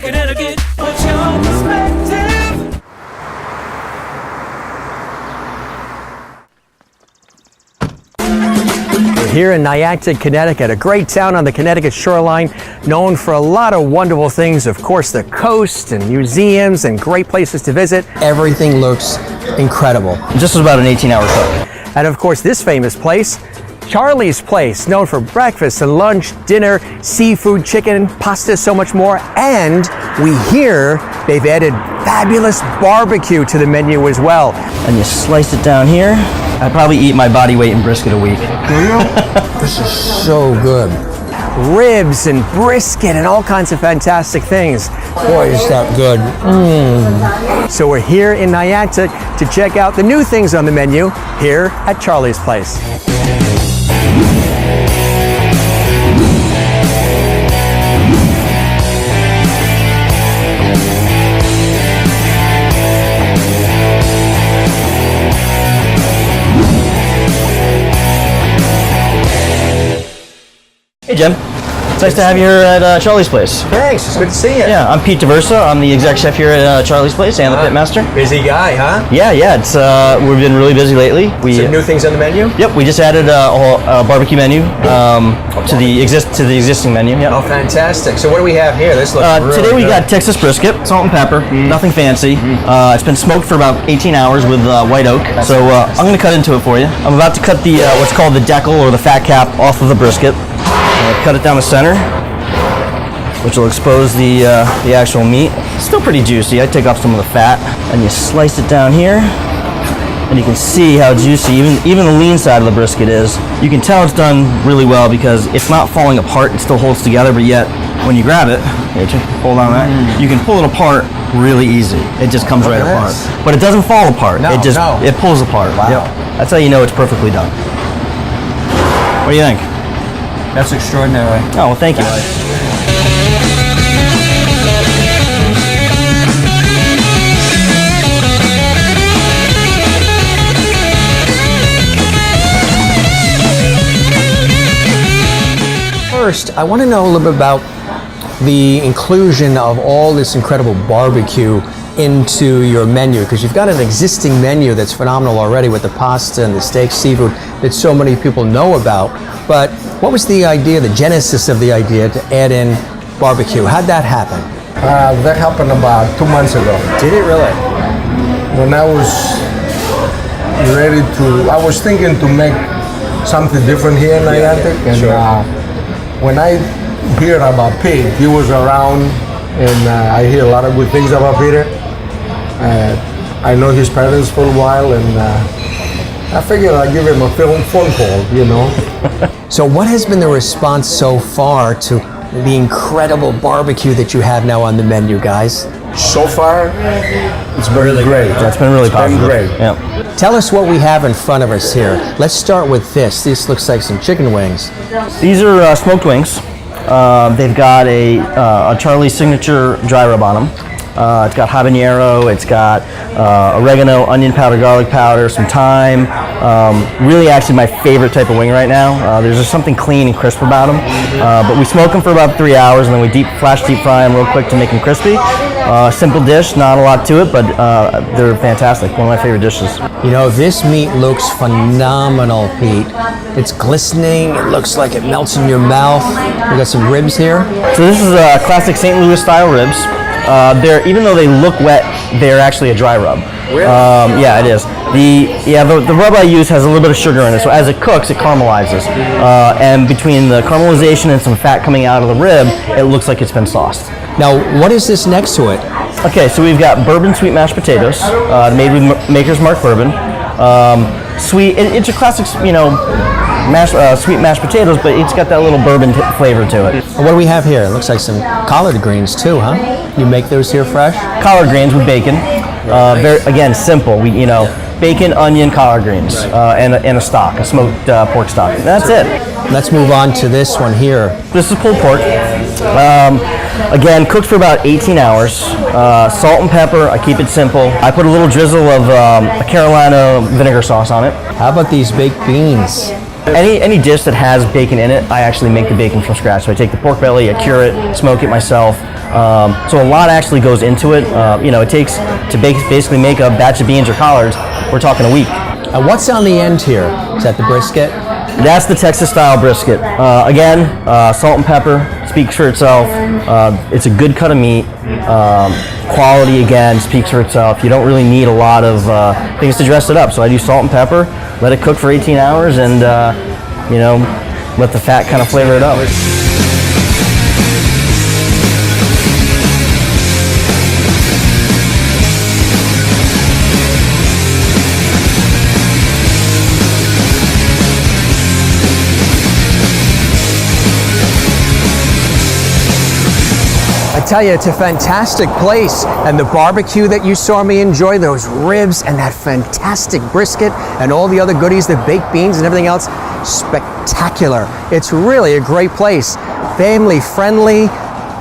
Connecticut, what's your perspective? We're here in Niantic, Connecticut, a great town on the Connecticut shoreline, known for a lot of wonderful things. Of course, the coast and museums and great places to visit. Everything looks incredible. Just about an 18-hour trip. And of course, this famous place, Charlie's Place, known for breakfast and lunch, dinner, seafood, chicken, pasta, so much more. And we hear they've added fabulous barbecue to the menu as well. And you slice it down here. I'd probably eat my body weight in brisket a week. Do you? This is so good. Ribs and brisket and all kinds of fantastic things. Boy, is that good. So we're here in Niantic to check out the new things on the menu here at Charlie's Place. Hey Jim, it's nice to have you here at Charlie's Place. Thanks, it's good to see you. Yeah, I'm Pete DeVersa. I'm the exec chef here at Charlie's Place and the pitmaster. Busy guy, huh? Yeah, it's we've been really busy lately. Some new things on the menu? Yep, we just added a barbecue menu to the existing menu. Yep. Oh, fantastic! So what do we have here? This looks really today we good. got Texas brisket, salt and pepper, nothing fancy. It's been smoked for about 18 hours with white oak. So I'm going to cut into it for you. I'm about to cut the what's called the decal or the fat cap off of the brisket. Cut it down the center, which will expose the actual meat. It's still pretty juicy. I take off some of the fat, and you slice it down here, and you can see how juicy even the lean side of the brisket is. You can tell it's done really well because it's not falling apart. It still holds together, but yet when you grab it, hold on that, you can pull it apart really easy. It just comes right apart, but it doesn't fall apart. It pulls apart. Wow. Yep. That's how you know it's perfectly done. What do you think? That's extraordinary. Oh, well, thank you. First, I want to know a little bit about the inclusion of all this incredible barbecue into your menu, because you've got an existing menu that's phenomenal already with the pasta and the steak, seafood that so many people know about. But what was the idea, the genesis of the idea to add in barbecue? How'd that happen? That happened about 2 months ago. Did it really? When I was I was thinking to make something different here in Niantic. And when I hear about Pete, he was around, and I hear a lot of good things about Peter. I know his parents for a while, and I figured I'd give him a phone call, you know. So what has been the response so far to the incredible barbecue that you have now on the menu, guys? So far, it's been really great. That's been really positive. Great. Yeah. Tell us what we have in front of us here. Let's start with this. This looks like some chicken wings. These are smoked wings. They've got a Charlie's signature dry rub on them. It's got habanero, it's got oregano, onion powder, garlic powder, some thyme. Really actually my favorite type of wing right now. There's just something clean and crisp about them. But we smoke them for about 3 hours and then we flash deep fry them real quick to make them crispy. Simple dish, not a lot to it, but they're fantastic. One of my favorite dishes. You know, this meat looks phenomenal, Pete. It's glistening, it looks like it melts in your mouth. We got some ribs here. So this is classic St. Louis style ribs. Even though they look wet, they're actually a dry rub. Really? Yeah, it is. The rub I use has a little bit of sugar in it, so as it cooks, it caramelizes. And between the caramelization and some fat coming out of the rib, it looks like it's been sauced. Now, what is this next to it? Okay, so we've got bourbon sweet mashed potatoes, made with Maker's Mark bourbon. Sweet, it's a classic, sweet mashed potatoes, but it's got that little bourbon flavor to it. What do we have here? It looks like some collard greens too, huh? You make those here fresh? Collard greens with bacon. Again, simple. Bacon, onion, collard greens, and a stock, a smoked pork stock. That's it. Let's move on to this one here. This is pulled pork. Again, cooked for about 18 hours. Salt and pepper. I keep it simple. I put a little drizzle of a Carolina vinegar sauce on it. How about these baked beans? Any dish that has bacon in it, I actually make the bacon from scratch. So I take the pork belly, I cure it, smoke it myself, So a lot actually goes into it. It takes to basically make a batch of beans or collards. We're talking a week. And what's on the end here? Is that the brisket? That's the Texas style brisket. Again, salt and pepper speaks for itself. It's a good cut of meat. Quality again speaks for itself. You don't really need a lot of things to dress it up. So I do salt and pepper, let it cook for 18 hours, and let the fat kind of flavor it up. I tell you, it's a fantastic place, and the barbecue that you saw me enjoy, those ribs and that fantastic brisket and all the other goodies, the baked beans and everything else, spectacular. It's really a great place. Family friendly,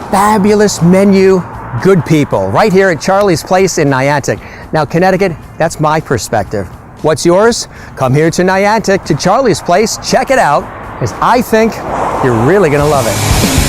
fabulous menu, good people, right here at Charlie's Place in Niantic. Now, Connecticut, that's my perspective. What's yours? Come here to Niantic, to Charlie's Place, check it out, because I think you're really gonna love it.